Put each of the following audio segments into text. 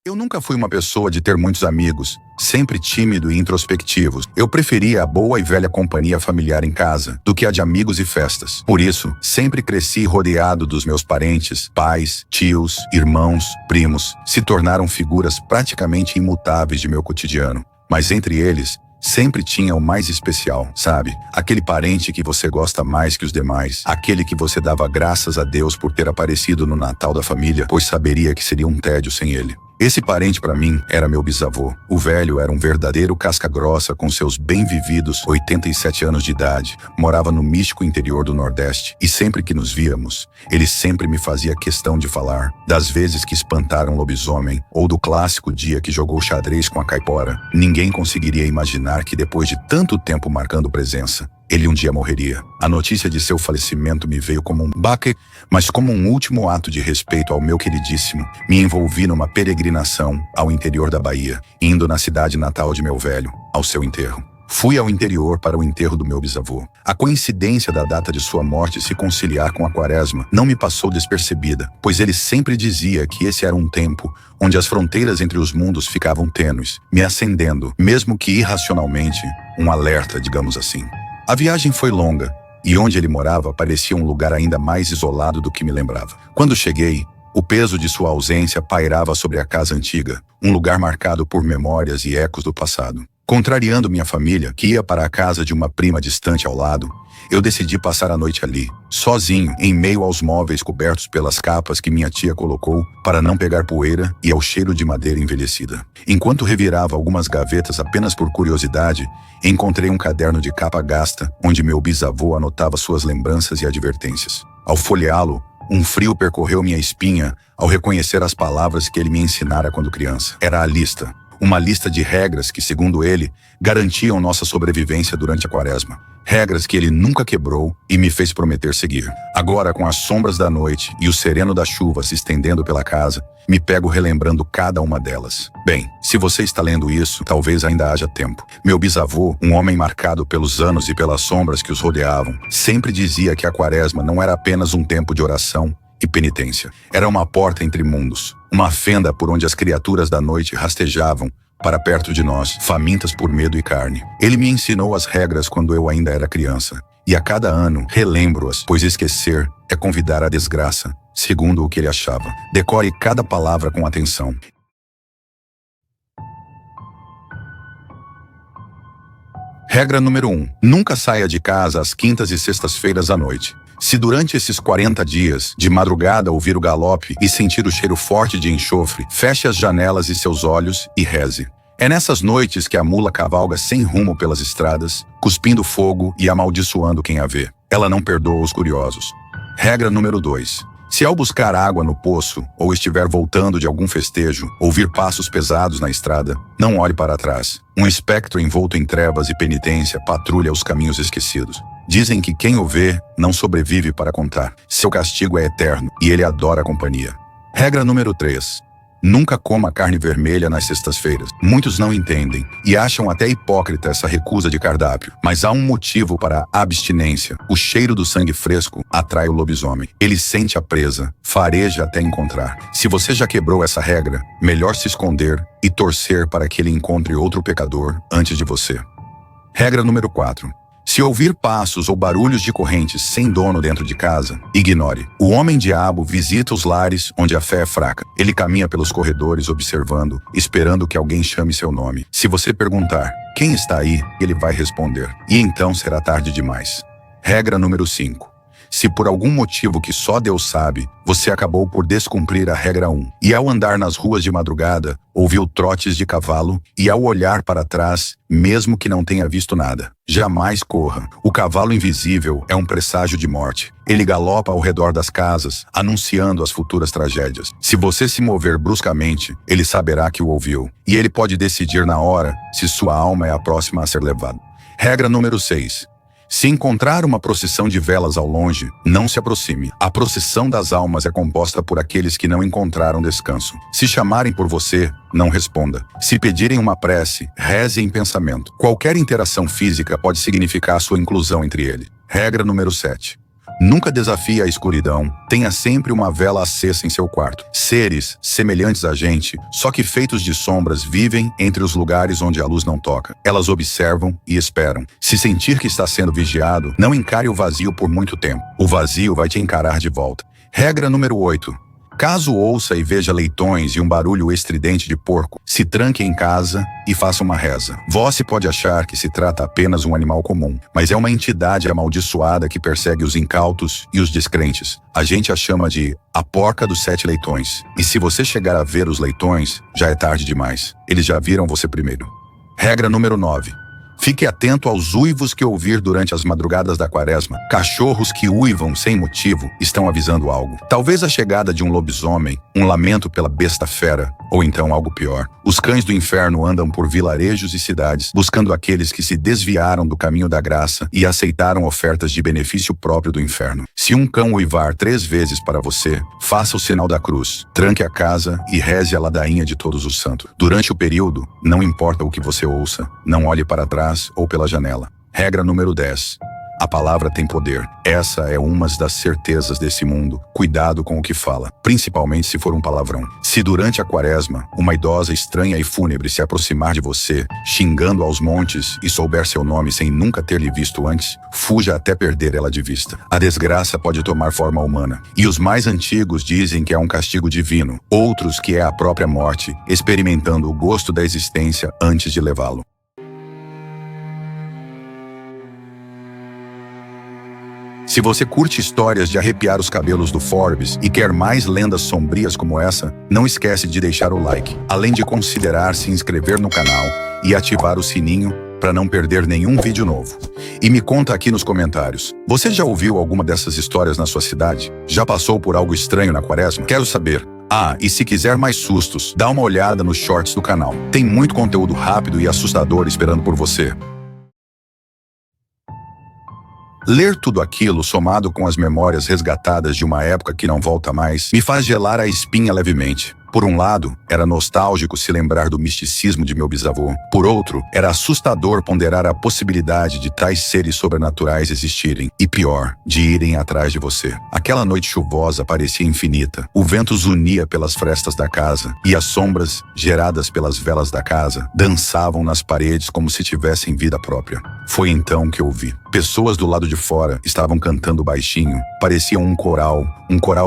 Eu nunca fui uma pessoa de ter muitos amigos, sempre tímido e introspectivo. Eu preferia a boa e velha companhia familiar em casa do que a de amigos e festas. Por isso, sempre cresci rodeado dos meus parentes, pais, tios, irmãos, primos. Se tornaram figuras praticamente imutáveis de meu cotidiano. Mas entre eles, sempre tinha o mais especial, sabe? Aquele parente que você gosta mais que os demais. Aquele que você dava graças a Deus por ter aparecido no Natal da família, pois saberia que seria um tédio sem ele. Esse parente para mim era meu bisavô. O velho era um verdadeiro casca-grossa com seus bem-vividos 87 anos de idade. Morava no místico interior do Nordeste e sempre que nos víamos, ele sempre me fazia questão de falar das vezes que espantaram um lobisomem ou do clássico dia que jogou xadrez com a caipora. Ninguém conseguiria imaginar que depois de tanto tempo marcando presença, ele um dia morreria. A notícia de seu falecimento me veio como um baque, mas como um último ato de respeito ao meu queridíssimo, me envolvi numa peregrinação ao interior da Bahia, indo na cidade natal de meu velho, ao seu enterro. Fui ao interior para o enterro do meu bisavô. A coincidência da data de sua morte se conciliar com a quaresma não me passou despercebida, pois ele sempre dizia que esse era um tempo onde as fronteiras entre os mundos ficavam tênues, me acendendo, mesmo que irracionalmente, um alerta, digamos assim. A viagem foi longa, e onde ele morava parecia um lugar ainda mais isolado do que me lembrava. Quando cheguei, o peso de sua ausência pairava sobre a casa antiga, um lugar marcado por memórias e ecos do passado. Contrariando minha família, que ia para a casa de uma prima distante ao lado, eu decidi passar a noite ali, sozinho, em meio aos móveis cobertos pelas capas que minha tia colocou para não pegar poeira e ao cheiro de madeira envelhecida. Enquanto revirava algumas gavetas apenas por curiosidade, encontrei um caderno de capa gasta, onde meu bisavô anotava suas lembranças e advertências. Ao folheá-lo, um frio percorreu minha espinha ao reconhecer as palavras que ele me ensinara quando criança. Era a lista. Uma lista de regras que, segundo ele, garantiam nossa sobrevivência durante a quaresma. Regras que ele nunca quebrou e me fez prometer seguir. Agora, com as sombras da noite e o sereno da chuva se estendendo pela casa, me pego relembrando cada uma delas. Bem, se você está lendo isso, talvez ainda haja tempo. Meu bisavô, um homem marcado pelos anos e pelas sombras que os rodeavam, sempre dizia que a quaresma não era apenas um tempo de oração e penitência. Era uma porta entre mundos, uma fenda por onde as criaturas da noite rastejavam para perto de nós, famintas por medo e carne. Ele me ensinou as regras quando eu ainda era criança, e a cada ano relembro-as, pois esquecer é convidar a desgraça, segundo o que ele achava. Decore cada palavra com atenção. Regra número 1. Nunca saia de casa às quintas e sextas-feiras à noite. Se durante esses 40 dias, de madrugada ouvir o galope e sentir o cheiro forte de enxofre, feche as janelas e seus olhos e reze. É nessas noites que a mula cavalga sem rumo pelas estradas, cuspindo fogo e amaldiçoando quem a vê. Ela não perdoa os curiosos. Regra número 2. Se ao buscar água no poço ou estiver voltando de algum festejo, ouvir passos pesados na estrada, não olhe para trás. Um espectro envolto em trevas e penitência patrulha os caminhos esquecidos. Dizem que quem o vê não sobrevive para contar. Seu castigo é eterno e ele adora a companhia. Regra número 3. Nunca coma carne vermelha nas sextas-feiras. Muitos não entendem e acham até hipócrita essa recusa de cardápio. Mas há um motivo para a abstinência. O cheiro do sangue fresco atrai o lobisomem. Ele sente a presa, fareja até encontrar. Se você já quebrou essa regra, melhor se esconder e torcer para que ele encontre outro pecador antes de você. Regra número 4. Se ouvir passos ou barulhos de correntes sem dono dentro de casa, ignore. O homem-diabo visita os lares onde a fé é fraca. Ele caminha pelos corredores observando, esperando que alguém chame seu nome. Se você perguntar, quem está aí? Ele vai responder. E então será tarde demais. Regra número 5. Se por algum motivo que só Deus sabe, você acabou por descumprir a regra 1, e ao andar nas ruas de madrugada, ouviu trotes de cavalo, e ao olhar para trás, mesmo que não tenha visto nada, jamais corra. O cavalo invisível é um presságio de morte. Ele galopa ao redor das casas, anunciando as futuras tragédias. Se você se mover bruscamente, ele saberá que o ouviu, e ele pode decidir na hora se sua alma é a próxima a ser levada. Regra número 6. Se encontrar uma procissão de velas ao longe, não se aproxime. A procissão das almas é composta por aqueles que não encontraram descanso. Se chamarem por você, não responda. Se pedirem uma prece, reze em pensamento. Qualquer interação física pode significar sua inclusão entre ele. Regra número 7. Nunca desafie a escuridão. Tenha sempre uma vela acesa em seu quarto. Seres semelhantes a gente, só que feitos de sombras, vivem entre os lugares onde a luz não toca. Elas observam e esperam. Se sentir que está sendo vigiado, não encare o vazio por muito tempo. O vazio vai te encarar de volta. Regra número 8. Caso ouça e veja leitões e um barulho estridente de porco, se tranque em casa e faça uma reza. Você pode achar que se trata apenas de um animal comum, mas é uma entidade amaldiçoada que persegue os incautos e os descrentes. A gente a chama de a porca dos 7 leitões. E se você chegar a ver os leitões, já é tarde demais. Eles já viram você primeiro. Regra número 9. Fique atento aos uivos que ouvir durante as madrugadas da quaresma. Cachorros que uivam sem motivo estão avisando algo. Talvez a chegada de um lobisomem, um lamento pela besta fera, ou então algo pior. Os cães do inferno andam por vilarejos e cidades, buscando aqueles que se desviaram do caminho da graça e aceitaram ofertas de benefício próprio do inferno. Se um cão uivar 3 vezes para você, faça o sinal da cruz, tranque a casa e reze a ladainha de todos os santos. Durante o período, não importa o que você ouça, não olhe para trás ou pela janela. Regra número 10. A palavra tem poder. Essa é uma das certezas desse mundo. Cuidado com o que fala, principalmente se for um palavrão. Se durante a quaresma, uma idosa estranha e fúnebre se aproximar de você, xingando aos montes e souber seu nome sem nunca ter lhe visto antes, fuja até perder ela de vista. A desgraça pode tomar forma humana. E os mais antigos dizem que é um castigo divino, outros que é a própria morte, experimentando o gosto da existência antes de levá-lo. Se você curte histórias de arrepiar os cabelos do Forbes e quer mais lendas sombrias como essa, não esquece de deixar o like, além de considerar se inscrever no canal e ativar o sininho para não perder nenhum vídeo novo. E me conta aqui nos comentários, você já ouviu alguma dessas histórias na sua cidade? Já passou por algo estranho na quaresma? Quero saber. Ah, e se quiser mais sustos, dá uma olhada nos shorts do canal. Tem muito conteúdo rápido e assustador esperando por você. Ler tudo aquilo, somado com as memórias resgatadas de uma época que não volta mais, me faz gelar a espinha levemente. Por um lado, era nostálgico se lembrar do misticismo de meu bisavô. Por outro, era assustador ponderar a possibilidade de tais seres sobrenaturais existirem. E pior, de irem atrás de você. Aquela noite chuvosa parecia infinita. O vento zunia pelas frestas da casa, e as sombras, geradas pelas velas da casa, dançavam nas paredes como se tivessem vida própria. Foi então que eu vi. Pessoas do lado de fora estavam cantando baixinho. Parecia um coral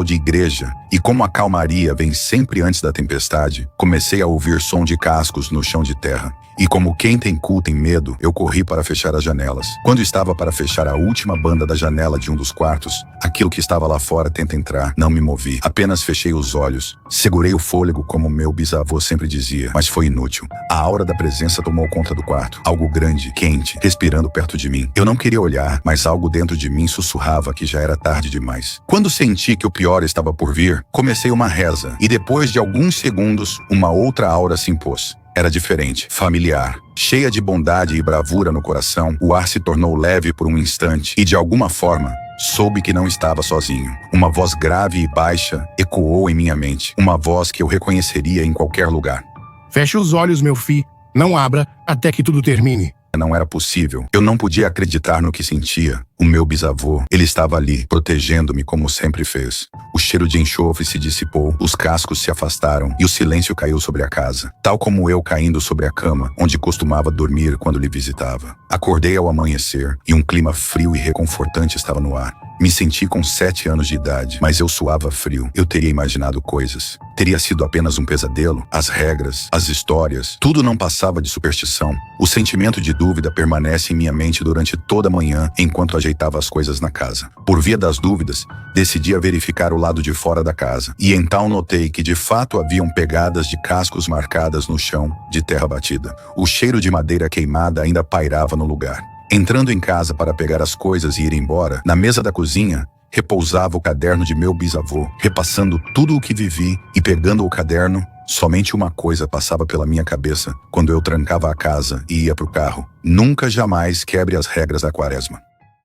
de igreja. E como a calmaria vem sempre antes da tempestade, comecei a ouvir som de cascos no chão de terra. E como quem tem cu tem medo, eu corri para fechar as janelas. Quando estava para fechar a última banda da janela de um dos quartos, aquilo que estava lá fora tenta entrar. Não me movi. Apenas fechei os olhos. Segurei o fôlego como meu bisavô sempre dizia, mas foi inútil. A aura da presença tomou conta do quarto. Algo grande, quente, respirando perto de mim. Eu não queria olhar, mas algo dentro de mim sussurrava que já era tarde demais. Quando senti que o pior estava por vir, comecei uma reza. E depois de alguns segundos, uma outra aura se impôs. Era diferente, familiar. Cheia de bondade e bravura no coração, o ar se tornou leve por um instante e, de alguma forma, soube que não estava sozinho. Uma voz grave e baixa ecoou em minha mente. Uma voz que eu reconheceria em qualquer lugar. Feche os olhos, meu filho. Não abra até que tudo termine. Não era possível. Eu não podia acreditar no que sentia. O meu bisavô, ele estava ali, protegendo-me como sempre fez. O cheiro de enxofre se dissipou, os cascos se afastaram e o silêncio caiu sobre a casa, tal como eu caindo sobre a cama, onde costumava dormir quando lhe visitava. Acordei ao amanhecer e um clima frio e reconfortante estava no ar. Me senti com 7 anos de idade, mas eu suava frio. Eu teria imaginado coisas. Teria sido apenas um pesadelo? As regras, as histórias, tudo não passava de superstição. O sentimento de dúvida permanece em minha mente durante toda a manhã, enquanto ajeitava as coisas na casa. Por via das dúvidas, decidi verificar o lado de fora da casa. E então notei que de fato haviam pegadas de cascos marcadas no chão, de terra batida. O cheiro de madeira queimada ainda pairava no lugar. Entrando em casa para pegar as coisas e ir embora, na mesa da cozinha, repousava o caderno de meu bisavô. Repassando tudo o que vivi e pegando o caderno, somente uma coisa passava pela minha cabeça quando eu trancava a casa e ia para o carro. Nunca jamais quebre as regras da quaresma.